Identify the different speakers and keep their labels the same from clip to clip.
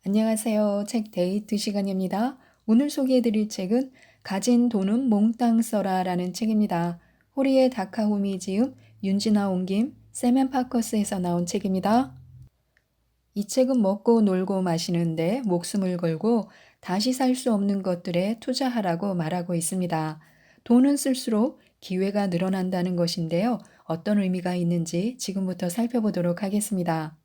Speaker 1: 안녕하세요. 책 데이트 시간입니다. 오늘 소개해드릴 책은 가진 돈은 몽땅 써라라는 책입니다. 호리의 다카후미 지음, 윤진아 옮김, 세멘 파커스에서 나온 책입니다. 이 책은 먹고 놀고 마시는데 목숨을 걸고 다시 살 수 없는 것들에 투자하라고 말하고 있습니다. 돈은 쓸수록 기회가 늘어난다는 것인데요. 어떤 의미가 있는지 지금부터 살펴보도록 하겠습니다.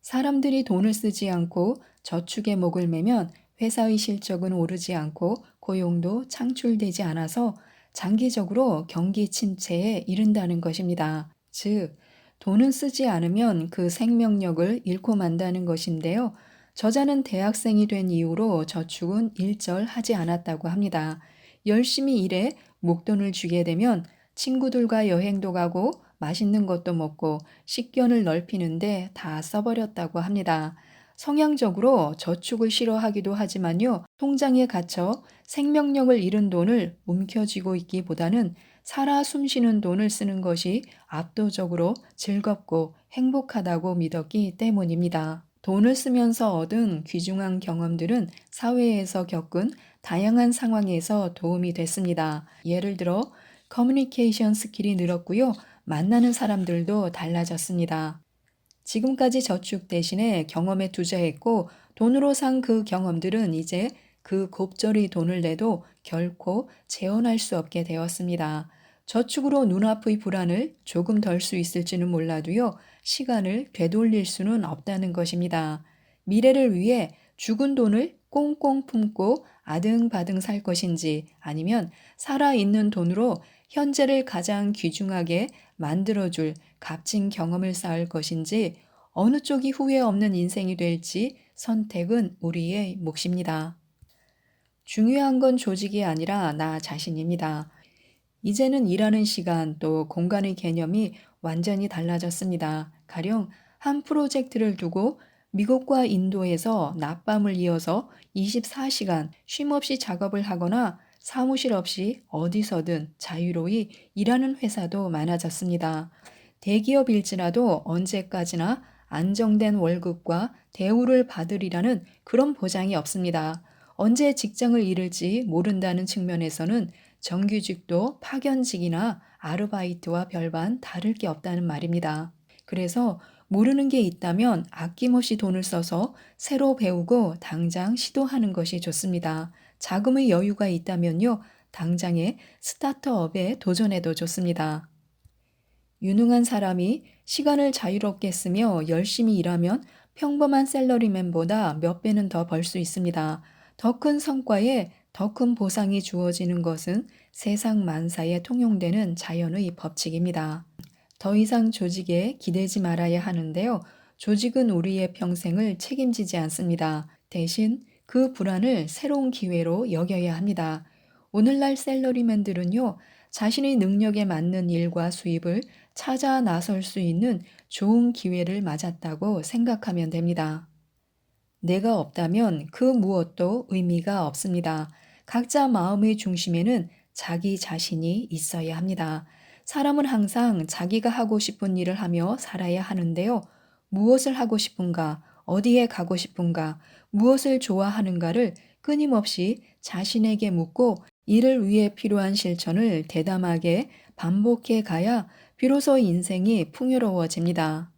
Speaker 1: 사람들이 돈을 쓰지 않고 저축에 목을 매면 회사의 실적은 오르지 않고 고용도 창출되지 않아서 장기적으로 경기 침체에 이른다는 것입니다. 즉, 돈은 쓰지 않으면 그 생명력을 잃고 만다는 것인데요. 저자는 대학생이 된 이후로 저축은 일절 하지 않았다고 합니다. 열심히 일해 목돈을 쥐게 되면 친구들과 여행도 가고 맛있는 것도 먹고 식견을 넓히는데 다 써버렸다고 합니다. 성향적으로 저축을 싫어하기도 하지만요, 통장에 갇혀 생명력을 잃은 돈을 움켜쥐고 있기보다는 살아 숨쉬는 돈을 쓰는 것이 압도적으로 즐겁고 행복하다고 믿었기 때문입니다. 돈을 쓰면서 얻은 귀중한 경험들은 사회에서 겪은 다양한 상황에서 도움이 됐습니다. 예를 들어, 커뮤니케이션 스킬이 늘었고요. 만나는 사람들도 달라졌습니다. 지금까지 저축 대신에 경험에 투자했고 돈으로 산 그 경험들은 이제 그 곱절이 돈을 내도 결코 재현할 수 없게 되었습니다. 저축으로 눈앞의 불안을 조금 덜 수 있을지는 몰라도요, 시간을 되돌릴 수는 없다는 것입니다. 미래를 위해 죽은 돈을 꽁꽁 품고 아등바등 살 것인지 아니면 살아있는 돈으로 현재를 가장 귀중하게 만들어줄 값진 경험을 쌓을 것인지 어느 쪽이 후회 없는 인생이 될지 선택은 우리의 몫입니다. 중요한 건 조직이 아니라 나 자신입니다. 이제는 일하는 시간 또 공간의 개념이 완전히 달라졌습니다. 가령 한 프로젝트를 두고 미국과 인도에서 낮밤을 이어서 24시간 쉼없이 작업을 하거나 사무실 없이 어디서든 자유로이 일하는 회사도 많아졌습니다. 대기업일지라도 언제까지나 안정된 월급과 대우를 받으리라는 그런 보장이 없습니다. 언제 직장을 잃을지 모른다는 측면에서는 정규직도 파견직이나 아르바이트와 별반 다를 게 없다는 말입니다. 그래서 모르는 게 있다면 아낌없이 돈을 써서 새로 배우고 당장 시도하는 것이 좋습니다. 자금의 여유가 있다면요, 당장에 스타트업에 도전해도 좋습니다. 유능한 사람이 시간을 자유롭게 쓰며 열심히 일하면 평범한 샐러리맨보다 몇 배는 더 벌 수 있습니다. 더 큰 성과에 더 큰 보상이 주어지는 것은 세상 만사에 통용되는 자연의 법칙입니다. 더 이상 조직에 기대지 말아야 하는데요. 조직은 우리의 평생을 책임지지 않습니다. 대신 그 불안을 새로운 기회로 여겨야 합니다. 오늘날 샐러리맨들은요, 자신의 능력에 맞는 일과 수입을 찾아 나설 수 있는 좋은 기회를 맞았다고 생각하면 됩니다. 내가 없다면 그 무엇도 의미가 없습니다. 각자 마음의 중심에는 자기 자신이 있어야 합니다. 사람은 항상 자기가 하고 싶은 일을 하며 살아야 하는데요. 무엇을 하고 싶은가, 어디에 가고 싶은가, 무엇을 좋아하는가를 끊임없이 자신에게 묻고 이를 위해 필요한 실천을 대담하게 반복해 가야 비로소 인생이 풍요로워집니다.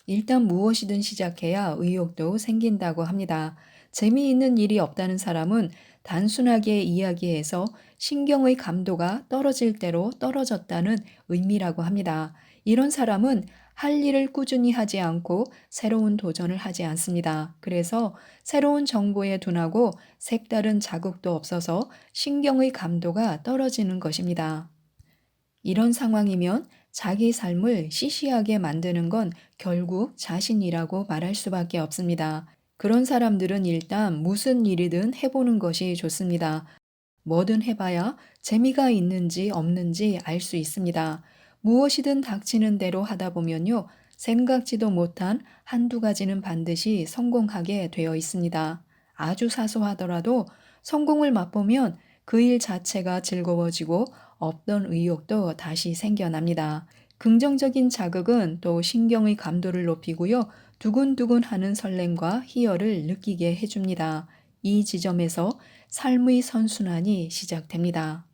Speaker 1: 일단 무엇이든 시작해야 의욕도 생긴다고 합니다. 재미있는 일이 없다는 사람은 단순하게 이야기해서 신경의 감도가 떨어질 대로 떨어졌다는 의미라고 합니다. 이런 사람은 할 일을 꾸준히 하지 않고 새로운 도전을 하지 않습니다. 그래서 새로운 정보에 둔하고 색다른 자극도 없어서 신경의 감도가 떨어지는 것입니다. 이런 상황이면 자기 삶을 시시하게 만드는 건 결국 자신이라고 말할 수밖에 없습니다. 그런 사람들은 일단 무슨 일이든 해보는 것이 좋습니다. 뭐든 해봐야 재미가 있는지 없는지 알 수 있습니다. 무엇이든 닥치는 대로 하다 보면요, 생각지도 못한 한두 가지는 반드시 성공하게 되어 있습니다. 아주 사소하더라도 성공을 맛보면 그 일 자체가 즐거워지고 없던 의욕도 다시 생겨납니다. 긍정적인 자극은 또 신경의 감도를 높이고요, 두근두근하는 설렘과 희열을 느끼게 해줍니다. 이 지점에서 삶의 선순환이 시작됩니다.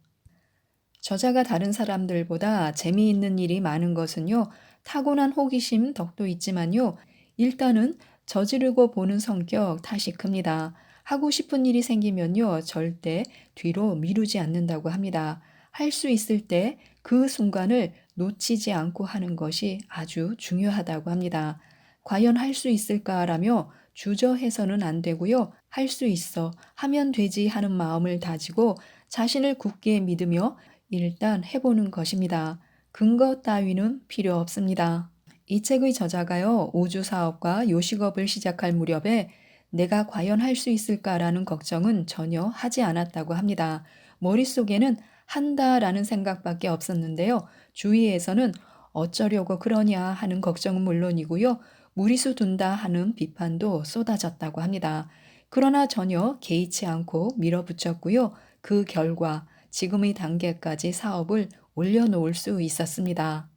Speaker 1: 저자가 다른 사람들보다 재미있는 일이 많은 것은요, 타고난 호기심 덕도 있지만요, 일단은 저지르고 보는 성격 탓이 큽니다. 하고 싶은 일이 생기면요, 절대 뒤로 미루지 않는다고 합니다. 할 수 있을 때 그 순간을 놓치지 않고 하는 것이 아주 중요하다고 합니다. 과연 할 수 있을까라며 주저해서는 안 되고요, 할 수 있어, 하면 되지 하는 마음을 다지고 자신을 굳게 믿으며 일단 해보는 것입니다. 근거 따위는 필요 없습니다. 이 책의 저자가요, 우주 사업과 요식업을 시작할 무렵에 내가 과연 할 수 있을까라는 걱정은 전혀 하지 않았다고 합니다. 머릿속에는 한다라는 생각밖에 없었는데요. 주위에서는 어쩌려고 그러냐 하는 걱정은 물론이고요. 무리수 둔다 하는 비판도 쏟아졌다고 합니다. 그러나 전혀 개의치 않고 밀어붙였고요. 그 결과 지금의 단계까지 사업을 올려놓을 수 있었습니다.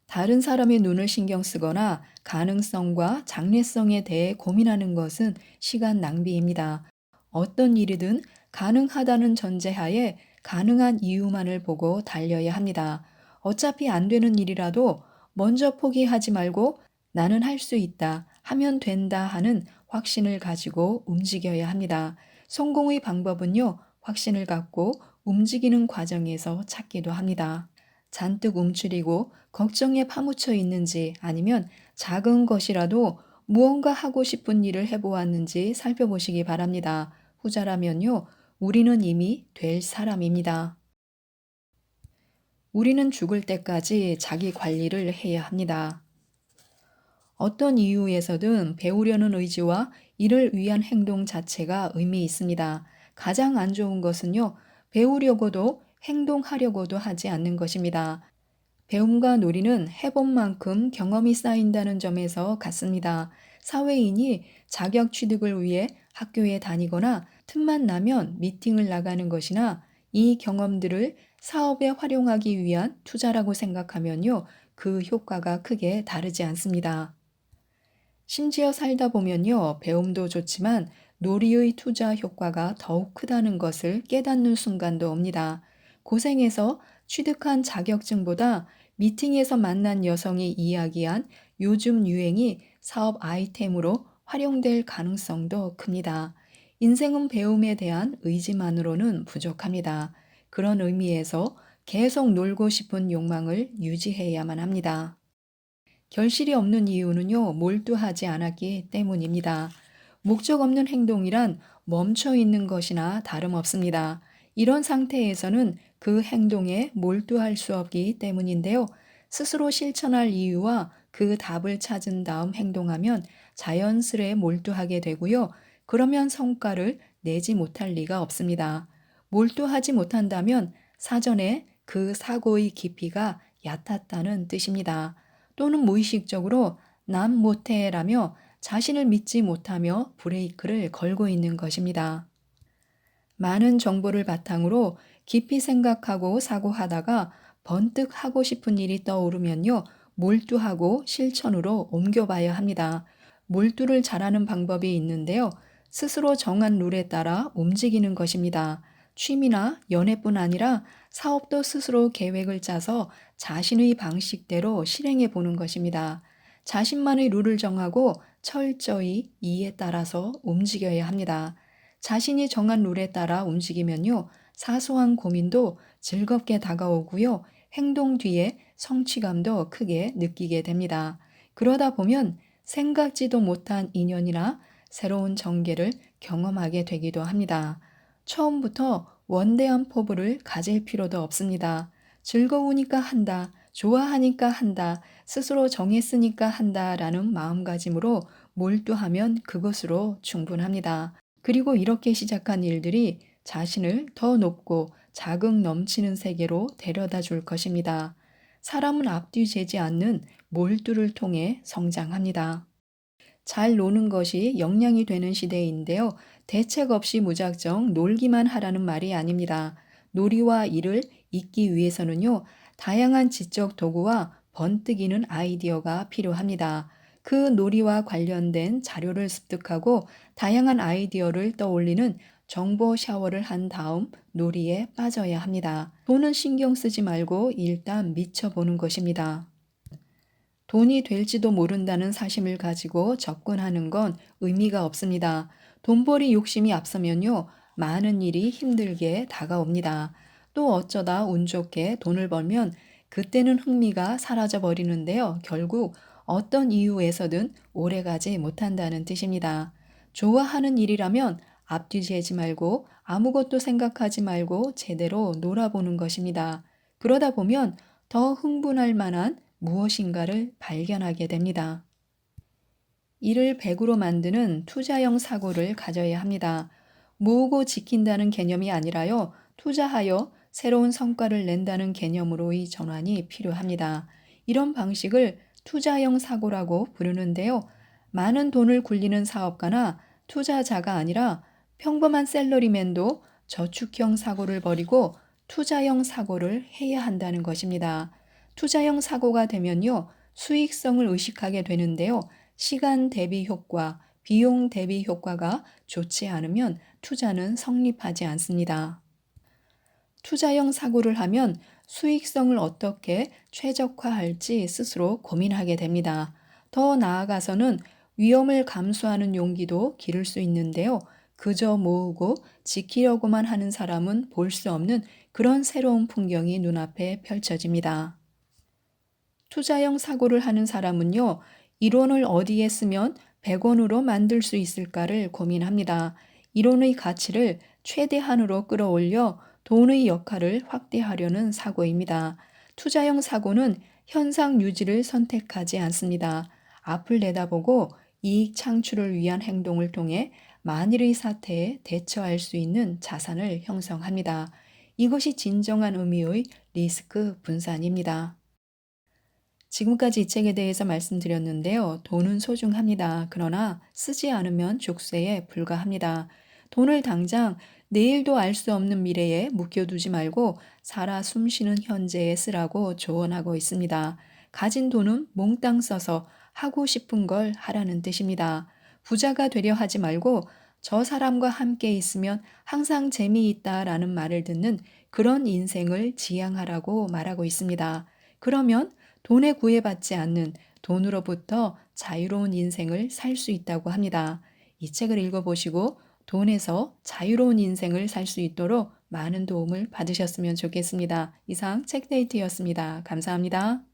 Speaker 1: 다른 사람의 눈을 신경 쓰거나 가능성과 장래성에 대해 고민하는 것은 시간 낭비입니다. 어떤 일이든 가능하다는 전제하에 가능한 이유만을 보고 달려야 합니다. 어차피 안 되는 일이라도 먼저 포기하지 말고 나는 할 수 있다, 하면 된다 하는 확신을 가지고 움직여야 합니다. 성공의 방법은요, 확신을 갖고 움직이는 과정에서 찾기도 합니다. 잔뜩 움츠리고 걱정에 파묻혀 있는지 아니면 작은 것이라도 무언가 하고 싶은 일을 해보았는지 살펴보시기 바랍니다. 후자라면요, 우리는 이미 될 사람입니다. 우리는 죽을 때까지 자기 관리를 해야 합니다. 어떤 이유에서든 배우려는 의지와 이를 위한 행동 자체가 의미 있습니다. 가장 안 좋은 것은요, 배우려고도 행동하려고도 하지 않는 것입니다. 배움과 놀이는 해본 만큼 경험이 쌓인다는 점에서 같습니다. 사회인이 자격 취득을 위해 학교에 다니거나 틈만 나면 미팅을 나가는 것이나 이 경험들을 사업에 활용하기 위한 투자라고 생각하면요, 그 효과가 크게 다르지 않습니다. 심지어 살다 보면요, 배움도 좋지만 놀이의 투자 효과가 더욱 크다는 것을 깨닫는 순간도 옵니다. 고생해서 취득한 자격증보다 미팅에서 만난 여성이 이야기한 요즘 유행이 사업 아이템으로 활용될 가능성도 큽니다. 인생은 배움에 대한 의지만으로는 부족합니다. 그런 의미에서 계속 놀고 싶은 욕망을 유지해야만 합니다. 결실이 없는 이유는요, 몰두하지 않았기 때문입니다. 목적 없는 행동이란 멈춰 있는 것이나 다름없습니다. 이런 상태에서는 그 행동에 몰두할 수 없기 때문인데요. 스스로 실천할 이유와 그 답을 찾은 다음 행동하면 자연스레 몰두하게 되고요. 그러면 성과를 내지 못할 리가 없습니다. 몰두하지 못한다면 사전에 그 사고의 깊이가 얕았다는 뜻입니다. 또는 무의식적으로 난 못해라며 자신을 믿지 못하며 브레이크를 걸고 있는 것입니다. 많은 정보를 바탕으로 깊이 생각하고 사고하다가 번뜩 하고 싶은 일이 떠오르면요, 몰두하고 실천으로 옮겨봐야 합니다. 몰두를 잘하는 방법이 있는데요. 스스로 정한 룰에 따라 움직이는 것입니다. 취미나 연애뿐 아니라 사업도 스스로 계획을 짜서 자신의 방식대로 실행해 보는 것입니다. 자신만의 룰을 정하고 철저히 이에 따라서 움직여야 합니다. 자신이 정한 룰에 따라 움직이면요, 사소한 고민도 즐겁게 다가오고요, 행동 뒤에 성취감도 크게 느끼게 됩니다. 그러다 보면 생각지도 못한 인연이나 새로운 전개를 경험하게 되기도 합니다. 처음부터 원대한 포부를 가질 필요도 없습니다. 즐거우니까 한다, 좋아하니까 한다, 스스로 정했으니까 한다라는 마음가짐으로 몰두하면 그것으로 충분합니다. 그리고 이렇게 시작한 일들이 자신을 더 높고 자극 넘치는 세계로 데려다 줄 것입니다. 사람은 앞뒤 재지 않는 몰두를 통해 성장합니다. 잘 노는 것이 역량이 되는 시대인데요. 대책 없이 무작정 놀기만 하라는 말이 아닙니다. 놀이와 일을 잇기 위해서는요, 다양한 지적 도구와 번뜩이는 아이디어가 필요합니다. 그 놀이와 관련된 자료를 습득하고 다양한 아이디어를 떠올리는 정보 샤워를 한 다음 놀이에 빠져야 합니다. 돈은 신경 쓰지 말고 일단 미쳐보는 것입니다. 돈이 될지도 모른다는 사심을 가지고 접근하는 건 의미가 없습니다. 돈벌이 욕심이 앞서면요, 많은 일이 힘들게 다가옵니다. 또 어쩌다 운 좋게 돈을 벌면 그때는 흥미가 사라져 버리는데요. 결국 어떤 이유에서든 오래가지 못한다는 뜻입니다. 좋아하는 일이라면 앞뒤재지 말고 아무것도 생각하지 말고 제대로 놀아보는 것입니다. 그러다 보면 더 흥분할 만한 무엇인가를 발견하게 됩니다. 이를 100으로 만드는 투자형 사고를 가져야 합니다. 모으고 지킨다는 개념이 아니라요, 투자하여 새로운 성과를 낸다는 개념으로의 전환이 필요합니다. 이런 방식을 투자형 사고라고 부르는데요. 많은 돈을 굴리는 사업가나 투자자가 아니라 평범한 셀러리맨도 저축형 사고를 벌이고 투자형 사고를 해야 한다는 것입니다. 투자형 사고가 되면요, 수익성을 의식하게 되는데요. 시간 대비 효과, 비용 대비 효과가 좋지 않으면 투자는 성립하지 않습니다. 투자형 사고를 하면 수익성을 어떻게 최적화할지 스스로 고민하게 됩니다. 더 나아가서는 위험을 감수하는 용기도 기를 수 있는데요. 그저 모으고 지키려고만 하는 사람은 볼 수 없는 그런 새로운 풍경이 눈앞에 펼쳐집니다. 투자형 사고를 하는 사람은요, 이론을 어디에 쓰면 100원으로 만들 수 있을까를 고민합니다. 이론의 가치를 최대한으로 끌어올려 돈의 역할을 확대하려는 사고입니다. 투자형 사고는 현상 유지를 선택하지 않습니다. 앞을 내다보고 이익 창출을 위한 행동을 통해 만일의 사태에 대처할 수 있는 자산을 형성합니다. 이것이 진정한 의미의 리스크 분산입니다. 지금까지 이 책에 대해서 말씀드렸는데요. 돈은 소중합니다. 그러나 쓰지 않으면 족쇄에 불과합니다. 돈을 당장 내일도 알 수 없는 미래에 묵혀두지 말고 살아 숨쉬는 현재에 쓰라고 조언하고 있습니다. 가진 돈은 몽땅 써서 하고 싶은 걸 하라는 뜻입니다. 부자가 되려 하지 말고 저 사람과 함께 있으면 항상 재미있다라는 말을 듣는 그런 인생을 지향하라고 말하고 있습니다. 그러면 돈에 구애받지 않는 돈으로부터 자유로운 인생을 살 수 있다고 합니다. 이 책을 읽어보시고 돈에서 자유로운 인생을 살 수 있도록 많은 도움을 받으셨으면 좋겠습니다. 이상 책데이트였습니다. 감사합니다.